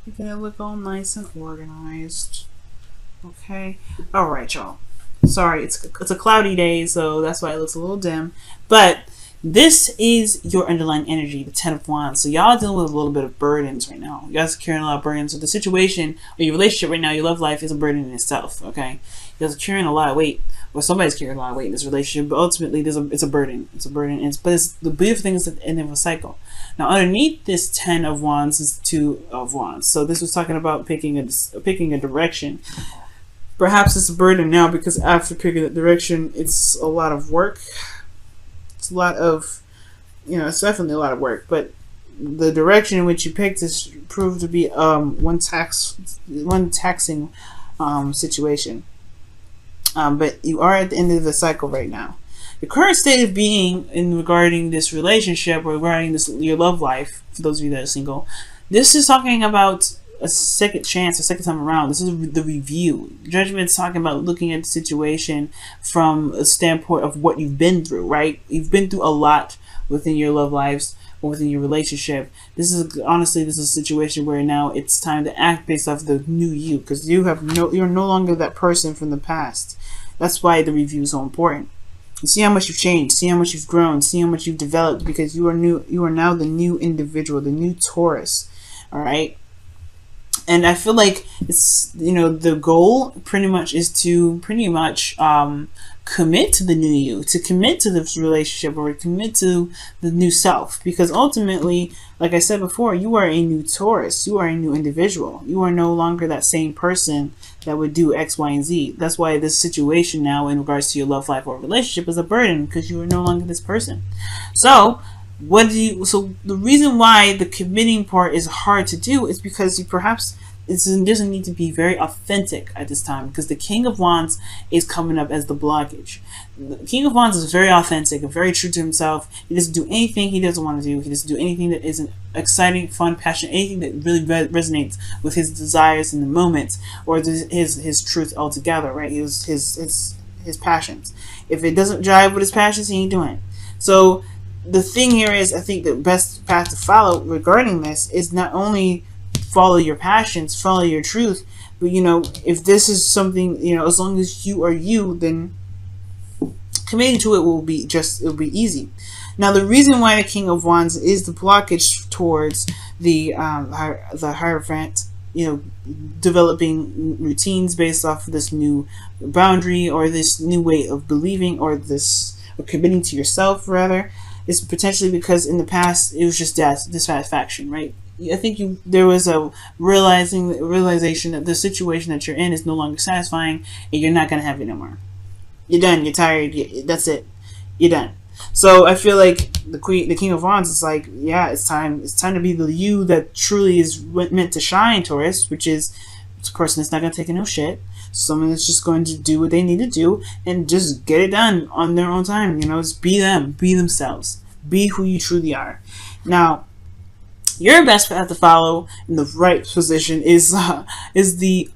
You're gonna look all nice and organized. Okay. All right, y'all. Sorry, it's a cloudy day, so that's why it looks a little dim. But this is your underlying energy, the Ten of Wands. So y'all dealing with a little bit of burdens right now. You guys are carrying a lot of burdens. So the situation or your relationship right now, your love life is a burden in itself. Okay, you guys are carrying a lot of weight, or somebody's carrying a lot of weight in this relationship. But ultimately, it's a burden. It's a burden. But the beautiful thing is at the end of a cycle. Now, underneath this Ten of Wands is Two of Wands. So this was talking about picking a direction. Perhaps it's a burden now because after picking that direction, it's a lot of work. It's a lot of, it's definitely a lot of work. But the direction in which you picked is proved to be one taxing situation. But you are at the end of the cycle right now. The current state of being regarding this relationship or regarding your love life, for those of you that are single, this is talking about a second chance, a second time around. This is the review. Judgment is talking about looking at the situation from a standpoint of what you've been through, right? You've been through a lot within your love lives or within your relationship. This is a situation where now it's time to act based off the new you, because you're no longer that person from the past. That's why the review is so important. You see how much you've changed, see how much you've grown, see how much you've developed, because you are now the new individual, the new Taurus. All right. And I feel like it's, the goal pretty much is to commit to the new you, to commit to this relationship, or commit to the new self. Because ultimately, like I said before, you are a new Taurus. You are a new individual. You are no longer that same person that would do X, Y, and Z. That's why this situation now in regards to your love life or relationship is a burden, because you are no longer this person. So the reason why the committing part is hard to do is because it doesn't need to be very authentic at this time, because the King of Wands is coming up as the blockage. The King of Wands is very authentic and very true to himself. He doesn't do anything he doesn't want to do. He doesn't do anything that isn't exciting, fun, passionate, anything that really resonates with his desires in the moment, or his truth altogether, right? His passions. If it doesn't jive with his passions, he ain't doing it. So the thing here is, I think the best path to follow regarding this is not only follow your passions, follow your truth, but if this is something, as long as you are you, then committing to it will be easy. Now, the reason why the King of Wands is the blockage towards the Hierophant, developing routines based off of this new boundary or this new way of believing or committing to yourself, rather, is potentially because in the past it was just dissatisfaction, right? I think there was a realization that the situation that you're in is no longer satisfying, and you're not gonna have it no more. You're done. You're tired. That's it. You're done. So I feel like the King of Wands is like, yeah, it's time. It's time to be the you that truly is meant to shine, Taurus, which is a person that's not gonna take no shit. Someone that's just going to do what they need to do and just get it done on their own time. Just be them, be themselves, be who you truly are. Now, your best path to follow in the right position is the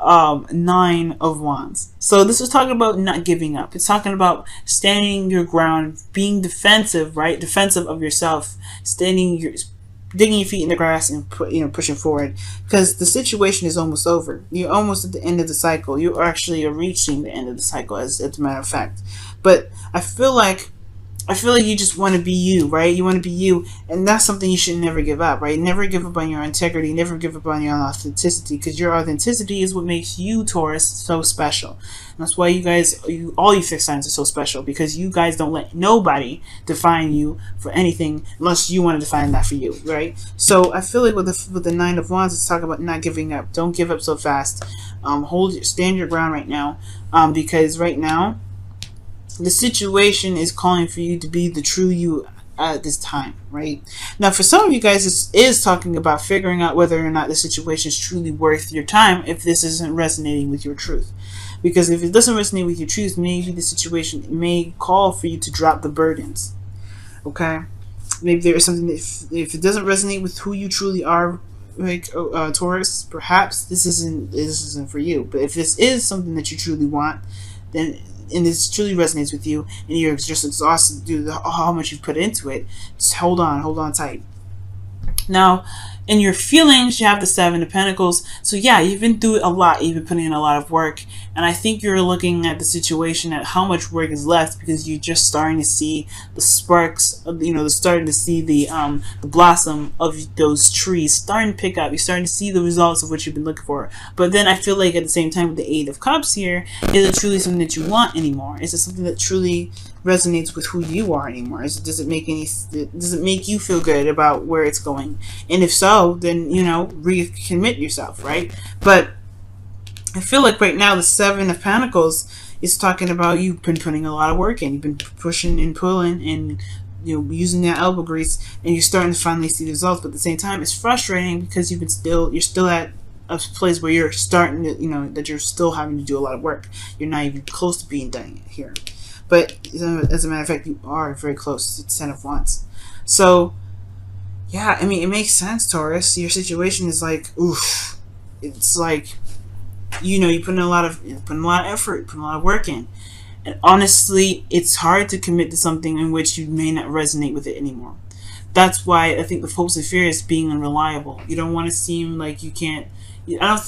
Nine of Wands. So this is talking about not giving up. It's talking about standing your ground, being defensive, right? Defensive of yourself, digging your feet in the grass and pushing forward, because the situation is almost over. You're almost at the end of the cycle. You actually are reaching the end of the cycle, as a matter of fact. But I feel like you just want to be you, right? You want to be you, and that's something you should never give up, right? Never give up on your integrity, never give up on your authenticity, because your authenticity is what makes you, Taurus, so special. And that's why all you fixed signs are so special, because you guys don't let nobody define you for anything unless you want to define that for you, right? So I feel like with the Nine of Wands, it's talking about not giving up. Don't give up so fast. Stand your ground right now, because right now the situation is calling for you to be the true you at this time, right? Now, for some of you guys, this is talking about figuring out whether or not the situation is truly worth your time if this isn't resonating with your truth. Because if it doesn't resonate with your truth, maybe the situation may call for you to drop the burdens, okay? Maybe there is something that if it doesn't resonate with who you truly are, like Taurus, perhaps this isn't for you. But if this is something that you truly want, then and this truly resonates with you, and you're just exhausted due to how much you've put into it, just hold on tight. Now, In your feelings, you have the Seven of Pentacles. So yeah, you've been through a lot. You've been putting in a lot of work. And I think you're looking at the situation at how much work is left, because you're just starting to see the sparks, starting to see the blossom of those trees starting to pick up. You're starting to see the results of what you've been looking for. But then I feel like at the same time with the Eight of Cups here, is it truly something that you want anymore? Is it something that truly resonates with who you are anymore? Does it make you feel good about where it's going? And if so, then recommit yourself, right? But I feel like right now the Seven of Pentacles is talking about you've been putting a lot of work in. You've been pushing and pulling and using that elbow grease, and you're starting to finally see the results. But at the same time, it's frustrating because you're still at a place where you're starting to that you're still having to do a lot of work. You're not even close to being done here. But as a matter of fact, you are very close to the Ten of Wands. So yeah, I mean, it makes sense, Taurus. Your situation is like, oof. It's like, you put in a lot of effort, putting a lot of work in. And honestly, it's hard to commit to something in which you may not resonate with it anymore. That's why I think the hopes and fear is being unreliable. You don't want to seem like you can't. I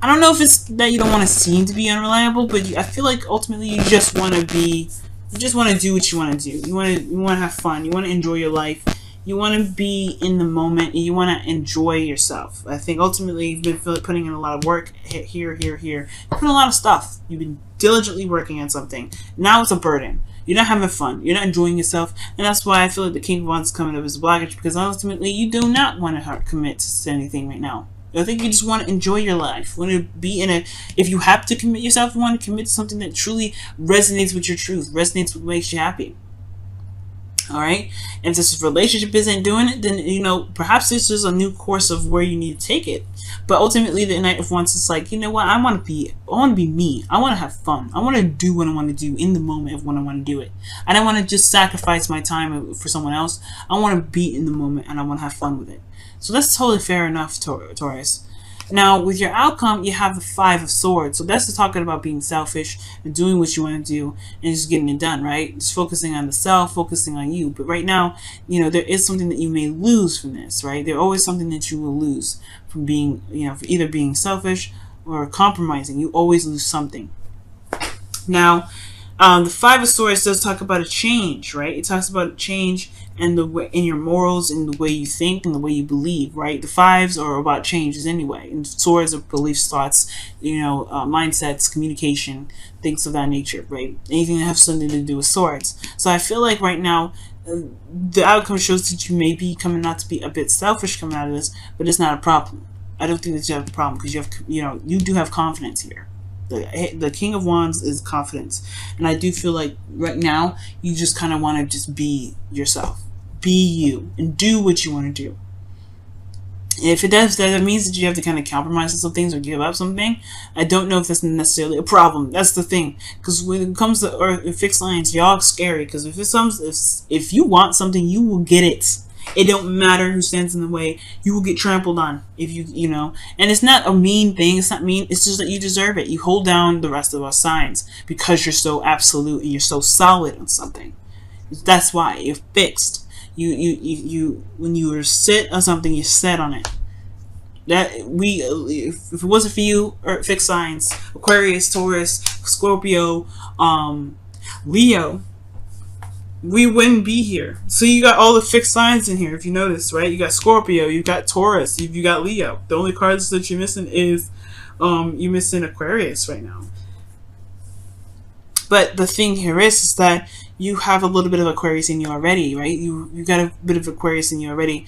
don't know if it's that you don't want to seem to be unreliable, but I feel like ultimately you just want to do what you want to do. You want to have fun. You want to enjoy your life. You want to be in the moment, and you want to enjoy yourself. I think ultimately you've been putting in a lot of work here. You've put a lot of stuff. You've been diligently working on something. Now it's a burden. You're not having fun. You're not enjoying yourself. And that's why I feel like the King of Wands is coming up as a blockage, because ultimately you do not want to commit to anything right now. I think you just want to enjoy your life. Want to be if you have to commit yourself, you want to commit to something that truly resonates with your truth, resonates with what makes you happy. Alright? And if this relationship isn't doing it, then, perhaps this is a new course of where you need to take it. But ultimately, the Knight of Wands is like, you know what? I want to be me. I want to have fun. I want to do what I want to do in the moment of when I want to do it. I don't want to just sacrifice my time for someone else. I want to be in the moment, and I want to have fun with it. So that's totally fair enough, Taurus. Now, with your outcome, you have the Five of Swords. So that's just talking about being selfish and doing what you want to do and just getting it done, right? Just focusing on the self, focusing on you. But right now, there is something that you may lose from this, right? There's always something that you will lose from being, for either being selfish or compromising. You always lose something. Now, the Five of Swords does talk about a change, right? It talks about a change in your morals, in the way you think, and the way you believe, right? The fives are about changes anyway, and swords are beliefs, thoughts, mindsets, communication, things of that nature, right? Anything that has something to do with swords. So I feel like right now, the outcome shows that you may be coming out to be a bit selfish coming out of this, but it's not a problem. I don't think that you have a problem, because you do have confidence here. The King of Wands is confidence, and I do feel like right now you just kind of want to just be yourself, be you, and do what you want to do. And if it does, that means that you have to kind of compromise on some things or give up something. I don't know if that's necessarily a problem. That's the thing, because when it comes to fixed lines, y'all scary. Because if you want something, you will get it. It don't matter who stands in the way. You will get trampled on if and it's not a mean thing. It's not mean. It's just that you deserve it. You hold down the rest of our signs because you're so absolute and you're so solid on something. That's why you're fixed. You when you are set on something, you're set on it. If it wasn't for you, fixed signs, Aquarius, Taurus, Scorpio, Leo, we wouldn't be here. So you got all the fixed signs in here, if you notice, right? You got Scorpio, you got Taurus, you got Leo. The only cards that you're missing is you're missing Aquarius right now. But the thing here is that you have a little bit of Aquarius in you already, right? You got a bit of Aquarius in you already.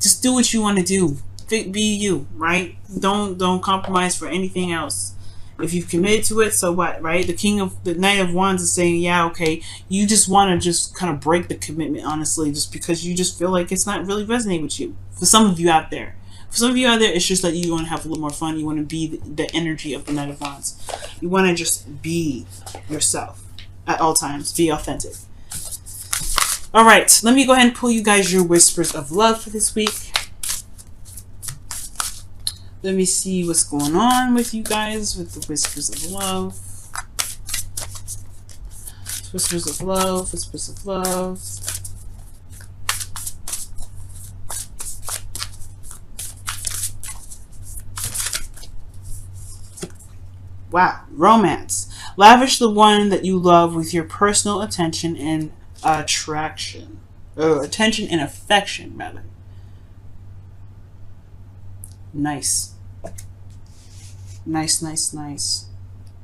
Just do what you want to do. Be you, right? Don't compromise for anything else. If you've committed to it, so what, right? The Knight of Wands is saying, yeah, okay, you just want to just kind of break the commitment, honestly, just because you just feel like it's not really resonating with you. For some of you out there. For some of you out there, it's just that you want to have a little more fun. You want to be the energy of the Knight of Wands. You want to just be yourself at all times. Be authentic. All right, let me go ahead and pull you guys your whispers of love for this week. Let me see what's going on with you guys with the whispers of love. Whispers of love, whispers of love. Wow. Romance. Lavish the one that you love with your personal attention and attraction. Attention and affection, rather. Nice. Nice, nice, nice.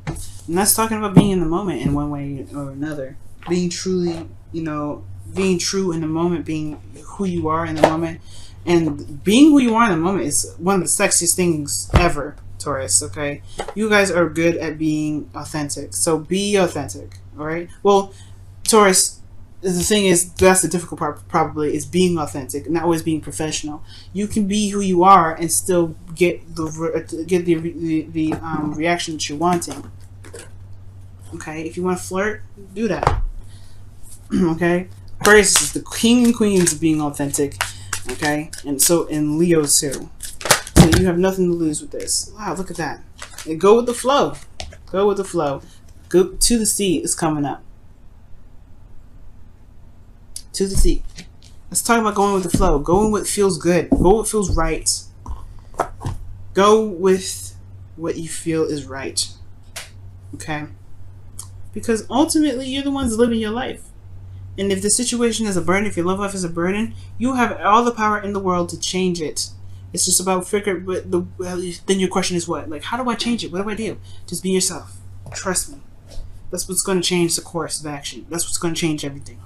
And that's talking about being in the moment in one way or another. Being truly, you know, being true in the moment, being who you are in the moment. And being who you are in the moment is one of the sexiest things ever, Taurus, okay? You guys are good at being authentic. So be authentic, all right? Well, Taurus, the thing is, that's the difficult part probably, is being authentic, not always being professional. You can be who you are and still get the reaction that you're wanting. Okay, if you want to flirt, do that. Okay, Aquarius is the king and queens of being authentic. Okay, and so in Leo too. So you have nothing to lose with this. Wow, look at that. And go with the flow. Go with the flow. Go to the sea is coming up. To the sea. Let's talk about going with the flow. Go with what feels good. Go with what feels right. Go with what you feel is right. Okay? Because ultimately, you're the ones living your life. And if the situation is a burden, if your love life is a burden, you have all the power in the world to change it. It's just about figuring. But then your question is what? Like, how do I change it? What do I do? Just be yourself. Trust me. That's what's going to change the course of action. That's what's going to change everything.